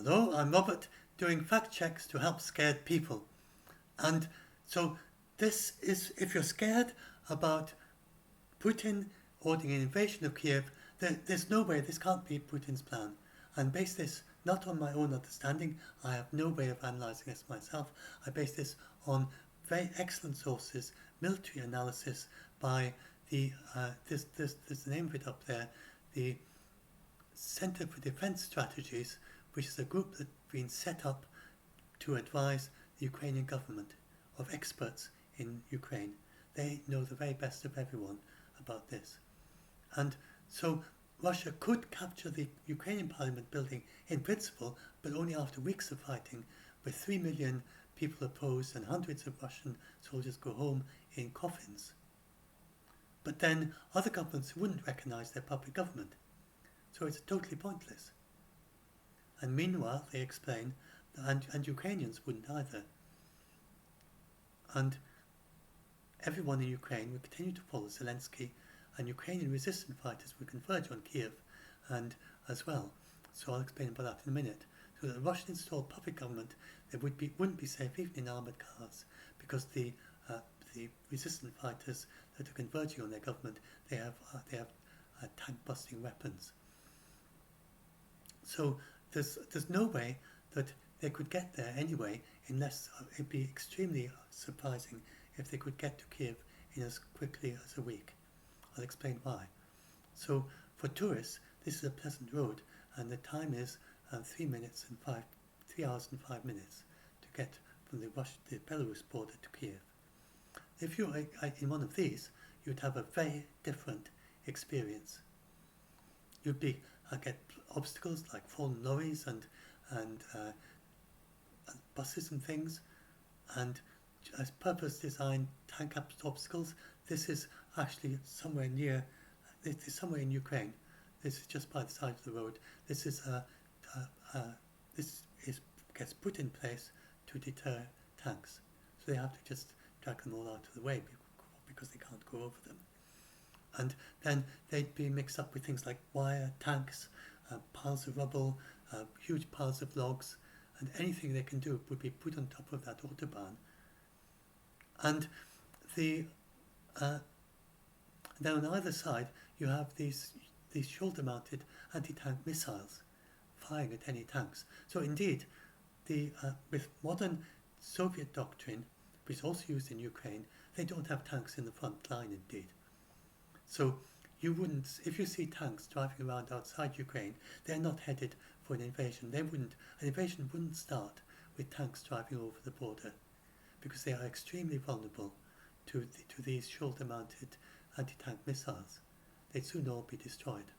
Hello, I'm Robert, doing fact checks to help scared people. And so this is, if you're scared about Putin ordering an invasion of Kyiv, there's no way this can't be Putin's plan. And base this not on my own understanding. I have no way of analysing this myself. I base this on very excellent sources, military analysis by the there's the name of it up there, the Center for Defence Strategies, which is a group that's been set up to advise the Ukrainian government of experts in Ukraine. They know the very best of everyone about this. And so Russia could capture the Ukrainian parliament building in principle, but only after weeks of fighting, with 3 million people opposed and hundreds of Russian soldiers go home in coffins. But then other governments wouldn't recognise their puppet government. So it's totally pointless. And meanwhile, they explain, and Ukrainians wouldn't either. And everyone in Ukraine will continue to follow Zelensky, and Ukrainian resistance fighters will converge on Kyiv and as well. So I'll explain about that in a minute. So the Russian-installed puppet government, they wouldn't be safe even in armoured cars, because the resistance fighters that are converging on their government, they have tank-busting weapons. So there's no way that they could get there anyway, unless it'd be extremely surprising if they could get to Kyiv in as quickly as a week. I'll explain why. So for tourists, this is a pleasant road, and the time is 3 hours and 5 minutes to get from the Belarus border to Kyiv. If you're in one of these, you'd have a very different experience. You'd get obstacles like fallen lorries and buses and things, and as purpose-designed tank obstacles. This is actually somewhere near. This is somewhere in Ukraine. This is just by the side of the road. This gets put in place to deter tanks. So they have to just drag them all out of the way because they can't go over them. And then they'd be mixed up with things like wire, tanks, piles of rubble, huge piles of logs, and anything they can do would be put on top of that autobahn. And then on either side you have these shoulder-mounted anti-tank missiles firing at any tanks. So indeed, with modern Soviet doctrine, which is also used in Ukraine, they don't have tanks in the front line indeed. So you wouldn't, if you see tanks driving around outside Ukraine, they're not headed for an invasion. An invasion wouldn't start with tanks driving over the border, because they are extremely vulnerable to these shoulder-mounted anti-tank missiles. They'd soon all be destroyed.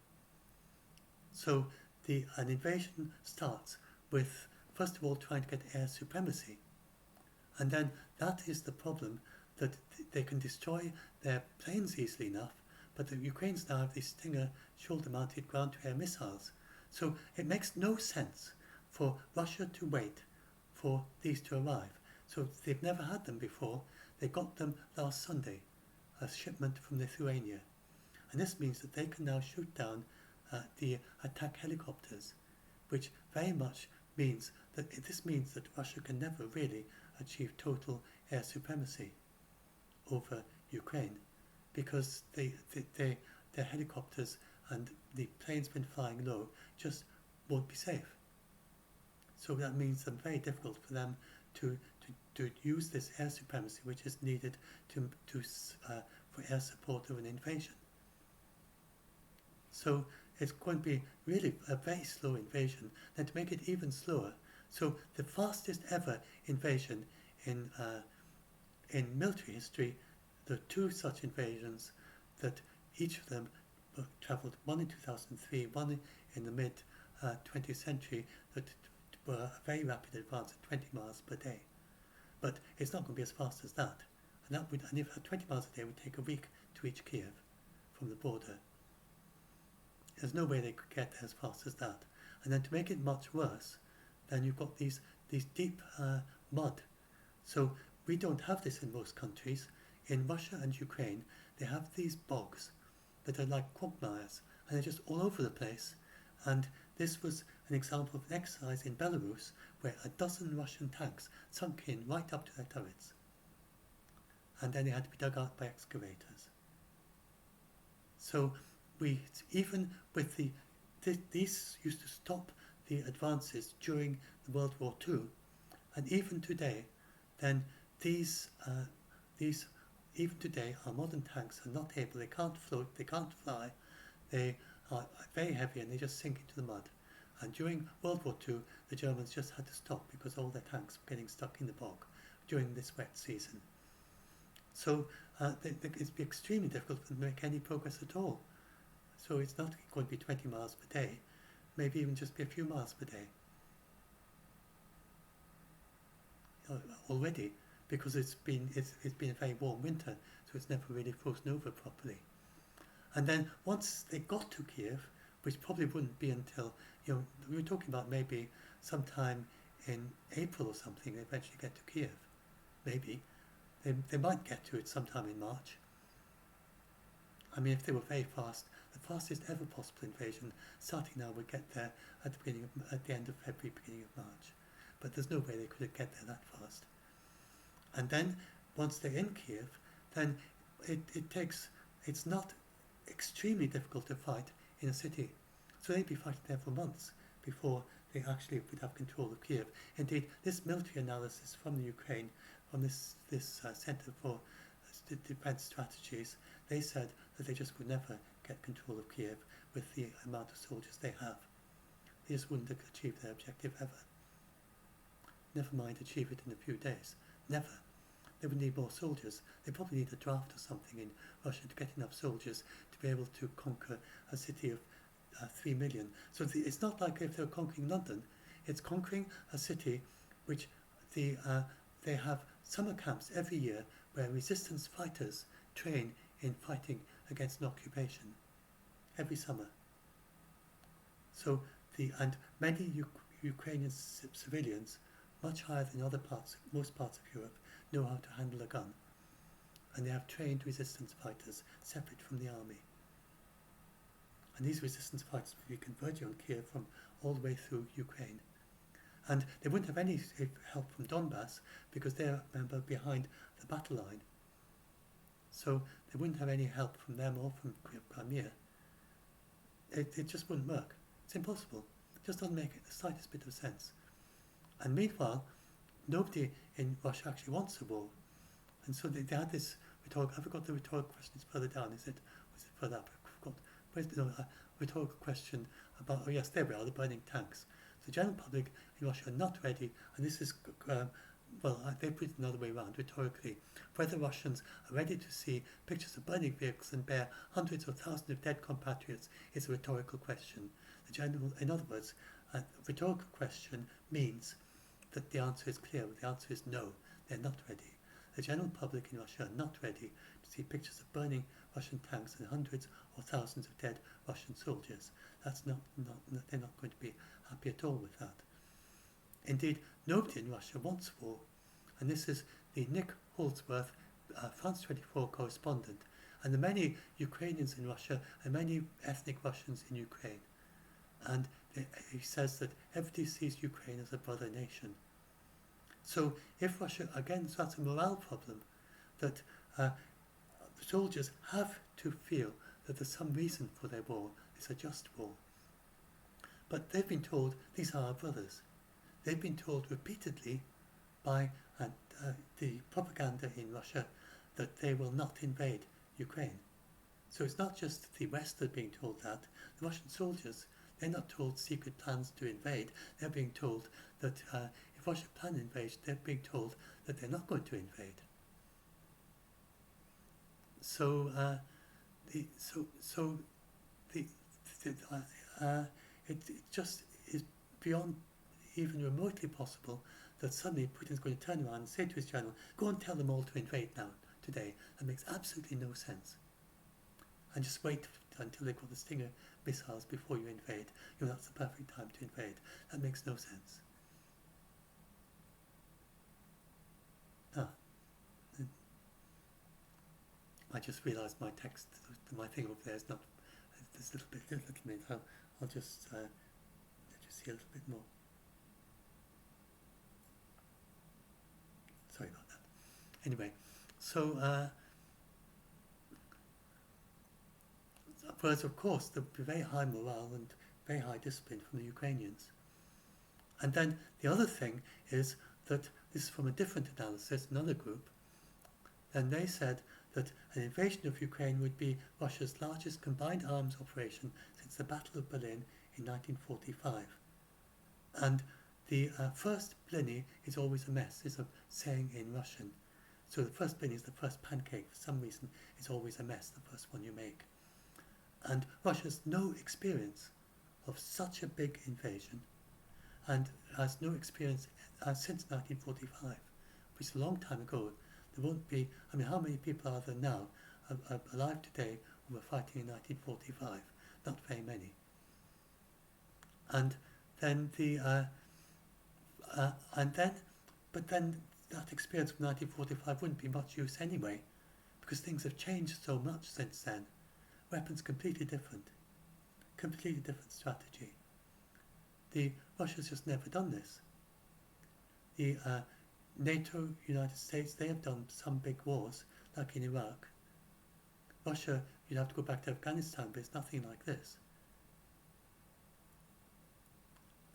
So an invasion starts with, first of all, trying to get air supremacy. And then that is the problem, that they can destroy their planes easily enough, but the Ukrainians now have these Stinger shoulder-mounted ground-to-air missiles. So it makes no sense for Russia to wait for these to arrive. So they've never had them before. They got them last Sunday, a shipment from Lithuania. And this means that they can now shoot down the attack helicopters, which very much means that Russia can never really achieve total air supremacy over Ukraine, because their helicopters and the planes been flying low just won't be safe. So that means it's very difficult for them to use this air supremacy, which is needed for air support of an invasion. So it's going to be really a very slow invasion. And to make it even slower, so the fastest ever invasion in military history, there are two such invasions that each of them travelled, one in 2003, one in the mid-20th century, that were a very rapid advance at 20 miles per day. But it's not going to be as fast as that. And if 20 miles a day would take a week to reach Kyiv from the border. There's no way they could get there as fast as that. And then to make it much worse, then you've got these deep mud. So we don't have this in most countries. In Russia and Ukraine, they have these bogs that are like quagmires, and they're just all over the place, and This was an example of an exercise in Belarus where a dozen Russian tanks sunk in right up to their turrets, and then they had to be dug out by excavators. So even with these used to stop the advances during the World War II, and even today, then even today our modern tanks are not able, they can't float, they can't fly, they are very heavy and they just sink into the mud. And during World War II, the Germans just had to stop because all their tanks were getting stuck in the bog during this wet season. So it's be extremely difficult to make any progress at all. So it's not going to be 20 miles per day, maybe even just be a few miles per day already, because it's been a very warm winter, so it's never really frozen over properly. And then once they got to Kyiv, which probably wouldn't be until, we were talking about maybe sometime in April or something, they eventually get to Kyiv. Maybe. They might get to it sometime in March. I mean, if they were very fast, the fastest ever possible invasion starting now would get there at the end of February, beginning of March. But there's no way they could get there that fast. And then, once they're in Kyiv, then it's not extremely difficult to fight in a city. So they'd be fighting there for months before they actually would have control of Kyiv. Indeed, this military analysis from the Ukraine, from this Center for Defense Strategies, they said that they just would never get control of Kyiv with the amount of soldiers they have. They just wouldn't achieve their objective ever. Never mind achieve it in a few days. Never. They would need more soldiers. They probably need a draft or something in Russia to get enough soldiers to be able to conquer a city of 3 million. So it's not like if they're conquering London, it's conquering a city which they have summer camps every year where resistance fighters train in fighting against an occupation every summer. So and many Ukrainian civilians, much higher than most parts of Europe, know how to handle a gun, and they have trained resistance fighters separate from the army. And these resistance fighters will be converging on Kyiv from all the way through Ukraine. And they wouldn't have any help from Donbass because they're, remember, behind the battle line. So they wouldn't have any help from them or from Crimea. It just wouldn't work. It's impossible. It just doesn't make the slightest bit of sense. And meanwhile, nobody in Russia actually wants a war. And so they had this rhetorical, I forgot the rhetorical question, it's further down, was it further up? I forgot. Where's the rhetorical question about, oh yes, there we are, the burning tanks. The general public in Russia are not ready, and this is, they put it another way around, rhetorically, whether Russians are ready to see pictures of burning vehicles and bear hundreds or thousands of dead compatriots is a rhetorical question. In other words, a rhetorical question means that the answer is clear. The answer is no, they're not ready. The general public in Russia are not ready to see pictures of burning Russian tanks and hundreds or thousands of dead Russian soldiers. They're not going to be happy at all with that. Indeed, nobody in Russia wants war. And this is the Nick Holdsworth, France 24 correspondent, and the many Ukrainians in Russia and many ethnic Russians in Ukraine. And he says that everybody sees Ukraine as a brother nation. So if Russia, again, so that's a morale problem, that soldiers have to feel that there's some reason for their war, it's a just war. But they've been told, these are our brothers. They've been told repeatedly by the propaganda in Russia that they will not invade Ukraine. So it's not just the West that are being told that. The Russian soldiers, they're not told secret plans to invade. They're being told that if Russia plan invasion, they're being told that they're not going to invade. So it just is beyond even remotely possible that suddenly Putin's going to turn around and say to his general, go and tell them all to invade now, today. That makes absolutely no sense. And just wait until they've got the Stinger missiles before you invade. That's the perfect time to invade. That makes no sense. I just realised my text, my thing over there is not, this little bit, I'll just see a little bit more. Sorry about that. Anyway, so whereas of course there would be very high morale and very high discipline from the Ukrainians. And then the other thing is that this is from a different analysis, another group, and they said that an invasion of Ukraine would be Russia's largest combined arms operation since the Battle of Berlin in 1945. And the first blini is always a mess, is a saying in Russian. So the first blini is the first pancake. For some reason, it's always a mess, the first one you make. And Russia has no experience of such a big invasion, and has no experience since 1945, which is a long time ago. There won't be, I mean, how many people are there now alive today who were fighting in 1945? Not very many. And then but then that experience from 1945 wouldn't be much use anyway, because things have changed so much since then. Weapons completely different strategy. Russia's just never done this. The NATO, United States, they have done some big wars, like in Iraq. Russia, you'd have to go back to Afghanistan, but it's nothing like this.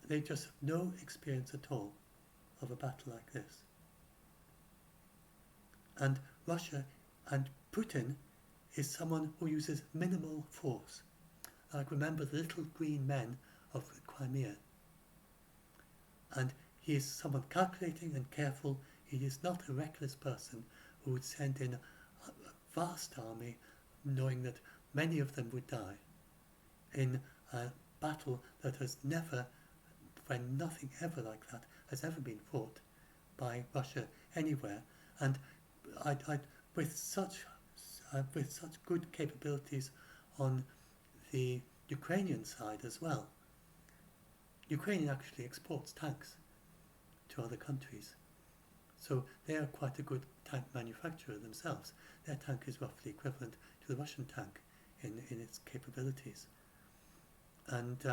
They just have no experience at all of a battle like this. And Russia and Putin is someone who uses minimal force. Like, remember the little green men of Crimea. And he is someone calculating and careful. He is not a reckless person who would send in a vast army knowing that many of them would die in a battle that has never, when nothing ever like that has ever been fought by Russia anywhere. And with such good capabilities on the Ukrainian side as well. Ukraine actually exports tanks to other countries. So they are quite a good tank manufacturer themselves. Their tank is roughly equivalent to the Russian tank in its capabilities. And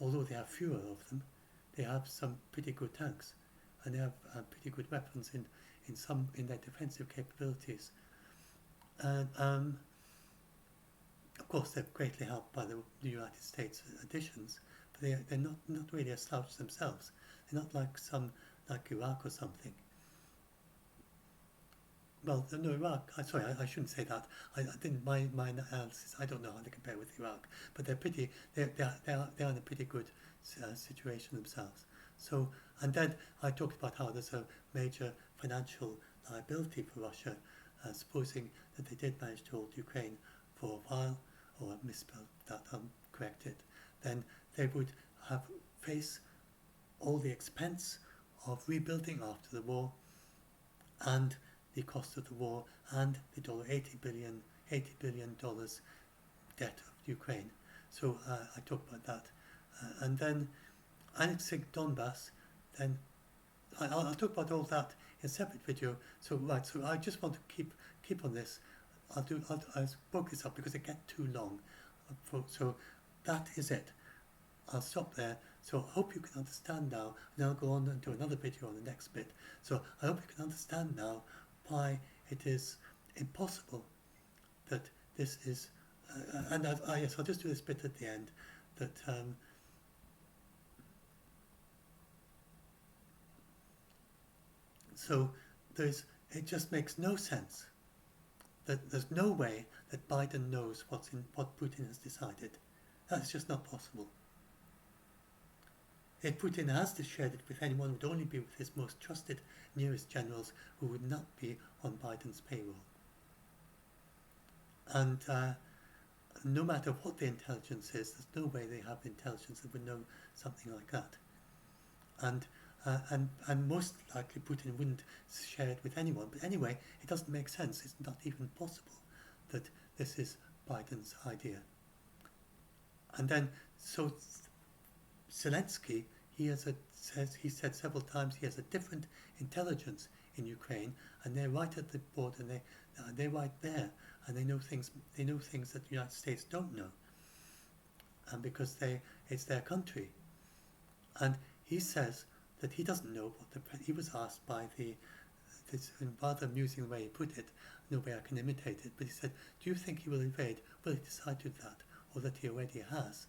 although they have fewer of them, they have some pretty good tanks, and they have pretty good weapons in their defensive capabilities. And of course, they're greatly helped by the United States additions, but they're not really a slouch themselves. They're not like Iraq or something. Well, no, Iraq. Sorry, I shouldn't say that. I didn't. My analysis. I don't know how they compare with Iraq, but they're pretty. They're in a pretty good situation themselves. So, and then I talked about how there's a major financial liability for Russia, supposing that they did manage to hold Ukraine for a while, or I misspelled that, correct it. Then they would face all the expense of rebuilding after the war, and the cost of the war, and the $80 billion debt of Ukraine. So I talked about that. And then annexing Donbass, then I'll talk about all that in a separate video. So I just want to keep on this. I'll spoke this up because it gets too long. So that is it. I'll stop there. So I hope you can understand now, and I'll go on and do another video on the next bit. So I hope you can understand now why it is impossible that this is, yes, I'll just do this bit at the end, that so it just makes no sense that there's no way that Biden knows what Putin has decided. That's just not possible. If Putin has shared it with anyone, it would only be with his most trusted, nearest generals who would not be on Biden's payroll. And no matter what the intelligence is, there's no way they have intelligence that would know something like that. And most likely Putin wouldn't share it with anyone. But anyway, it doesn't make sense. It's not even possible that this is Biden's idea. And then, so Zelensky, he said several times he has a different intelligence in Ukraine, and they're right at the border, and they're right there, and they know things that the United States don't know, and because it's their country. And he says that he doesn't know what he was asked by this rather amusing way he put it, no way I can imitate it, but he said, do you think he will invade? Will he decide to do that, or that he already has?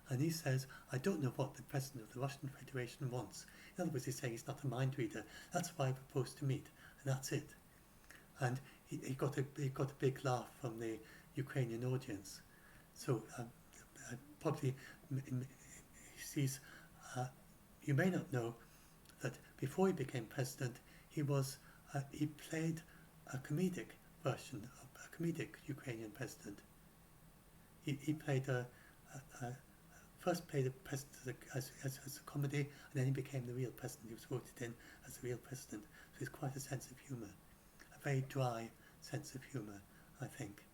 And he says, I don't know what the President of the Russian Federation wants. In other words, he's saying he's not a mind reader. That's why I propose to meet, and that's it. And he got a big laugh from the Ukrainian audience. So probably he sees, you may not know that before he became president, he played a comedic version of a comedic Ukrainian president. He played first played a president as a comedy, and then he became the real president. He was voted in as the real president. So he's quite a sense of humour, a very dry sense of humour, I think.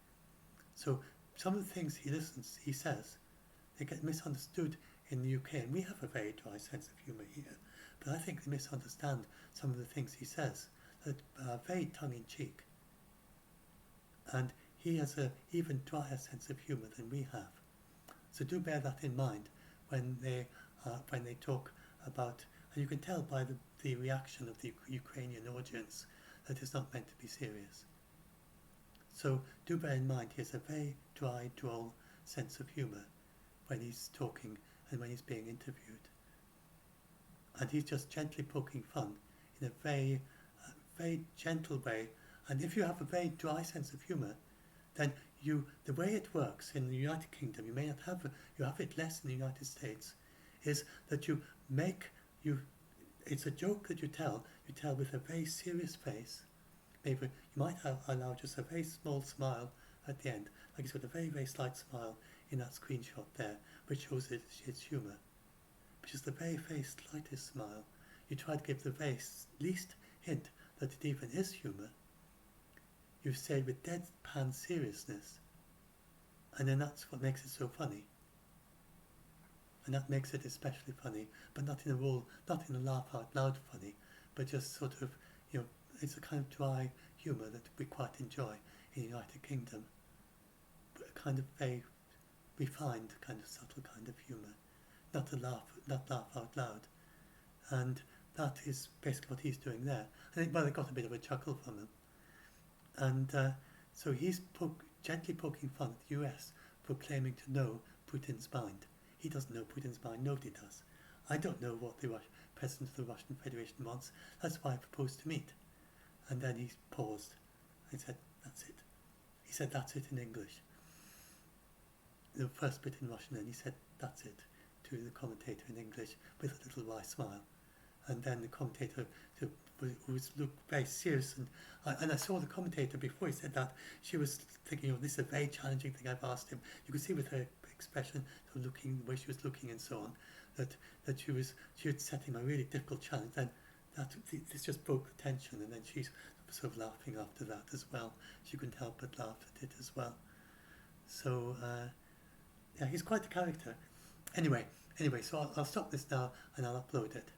So some of the things he says, they get misunderstood in the UK, and we have a very dry sense of humour here. But I think they misunderstand some of the things he says that are very tongue-in-cheek. And he has an even drier sense of humour than we have. So do bear that in mind when they talk about, and you can tell by the reaction of the Ukrainian audience that it's not meant to be serious. So do bear in mind he has a very dry, droll sense of humour when he's talking and when he's being interviewed. And he's just gently poking fun in a very, very gentle way. And if you have a very dry sense of humour, then the way it works in the United Kingdom, you have it less in the United States, is that it's a joke that you tell with a very serious face. Maybe you might allow just a very small smile at the end, like he's got a very, very slight smile in that screenshot there, which shows its humour. But just the very, very slightest smile. You try to give the very least hint that it even is humour. You say it with deadpan seriousness, and then that's what makes it so funny. And that makes it especially funny, but not in a laugh out loud funny, but just sort of, it's a kind of dry humour that we quite enjoy in the United Kingdom, but a kind of very refined, kind of subtle kind of humour, not laugh out loud. And that is basically what he's doing there. I think, they got a bit of a chuckle from him. And so he's gently poking fun at the US for claiming to know Putin's mind. He doesn't know Putin's mind, nobody does. I don't know what the President of the Russian Federation wants, that's why I propose to meet. And then he paused and said, that's it. He said, that's it in English. The first bit in Russian, and he said, that's it, to the commentator in English with a little wry smile. And then the commentator, who looked very serious, and I saw the commentator before he said that, she was thinking, this is a very challenging thing I've asked him. You could see with her expression, the way she was looking and so on, that she had set him a really difficult challenge. Then this just broke the tension, and then she's sort of laughing after that as well. She couldn't help but laugh at it as well. So yeah, he's quite a character. Anyway, so I'll stop this now and I'll upload it.